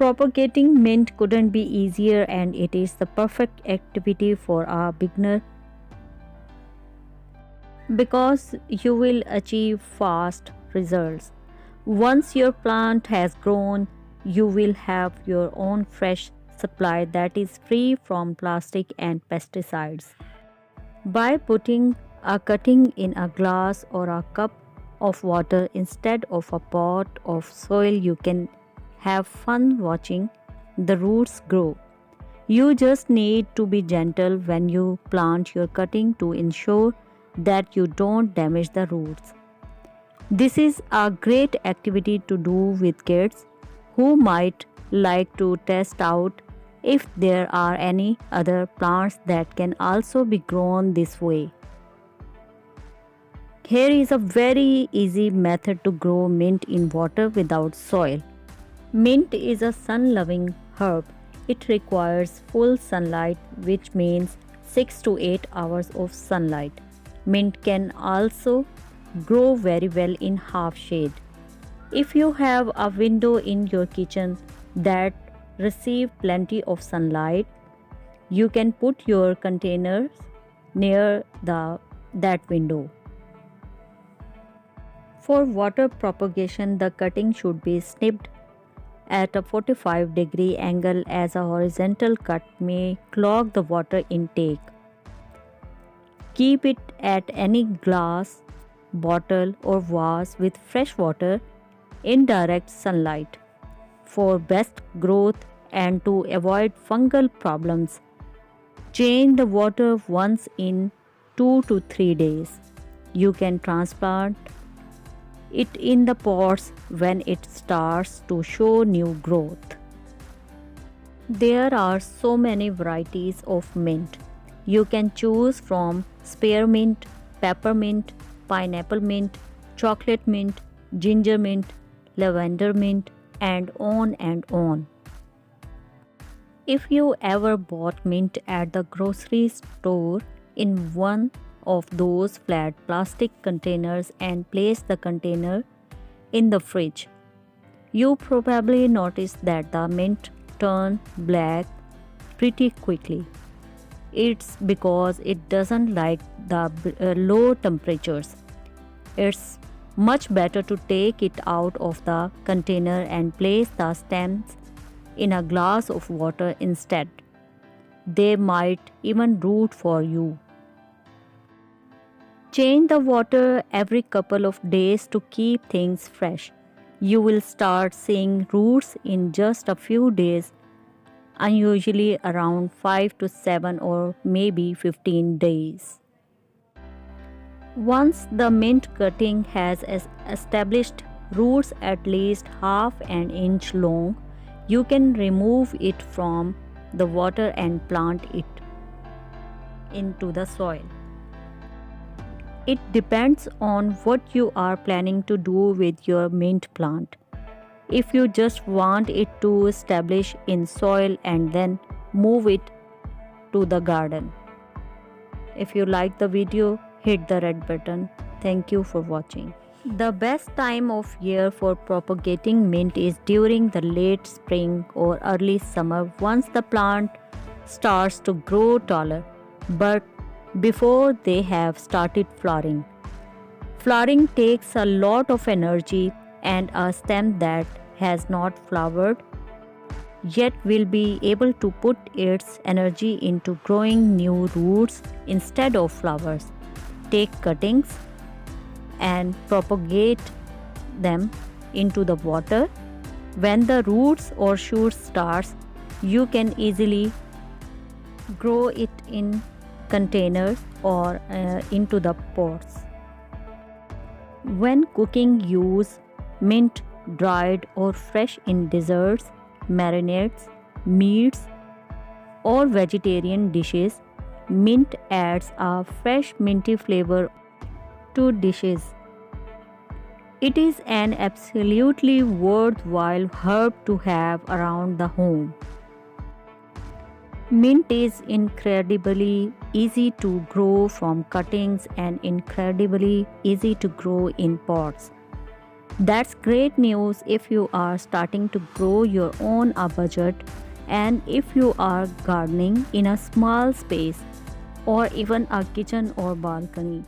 Propagating mint couldn't be easier, and it is the perfect activity for a beginner because you will achieve fast results. Once your plant has grown, you will have your own fresh supply that is free from plastic and pesticides. By putting a cutting in a glass or a cup of water instead of a pot of soil, you can have fun watching the roots grow. You just need to be gentle when you plant your cutting to ensure that you don't damage the roots. This is a great activity to do with kids who might like to test out if there are any other plants that can also be grown this way. Here is a very easy method to grow mint in water without soil. Mint is a sun-loving herb. It requires full sunlight, which means 6 to 8 hours of sunlight. Mint can also grow very well in half shade. If you have a window in your kitchen that receives plenty of sunlight, you can put your containers near that window. For water propagation, the cutting should be snipped at a 45-degree angle, as a horizontal cut may clog the water intake. Keep it at any glass, bottle or vase with fresh water in direct sunlight. For best growth and to avoid fungal problems, change the water once in 2 to 3 days. You can transplant it in the pots when it starts to show new growth. There are so many varieties of mint. You can choose from spearmint, peppermint, pineapple mint, chocolate mint, ginger mint, lavender mint, and on and on. If you ever bought mint at the grocery store in one of those flat plastic containers and placed the container in the fridge, you probably noticed that the mint turned black pretty quickly. It's because it doesn't like the low temperatures. It's much better to take it out of the container and place the stems in a glass of water instead. They might even root for you. Change the water every couple of days to keep things fresh. You will start seeing roots in just a few days, unusually around 5 to 7 or maybe 15 days. Once the mint cutting has established roots at least half an inch long, you can remove it from the water and plant it into the soil. It depends on what you are planning to do with your mint plant. If you just want it to establish in soil and then move it to the garden. If you like the video, hit the red button. Thank you for watching. The best time of year for propagating mint is during the late spring or early summer, once the plant starts to grow taller, but before they have started flowering. Flowering takes a lot of energy, and a stem that has not flowered yet will be able to put its energy into growing new roots instead of flowers. Take cuttings and propagate them into the water. When the roots or shoots starts, you can easily grow it in containers or into the pots. When cooking, use mint dried or fresh in desserts, marinades, meats, or vegetarian dishes. Mint adds a fresh minty flavor to dishes. It is an absolutely worthwhile herb to have around the home. Mint is incredibly easy to grow from cuttings and incredibly easy to grow in pots. That's great news if you are starting to grow your own a budget and if you are gardening in a small space or even a kitchen or balcony.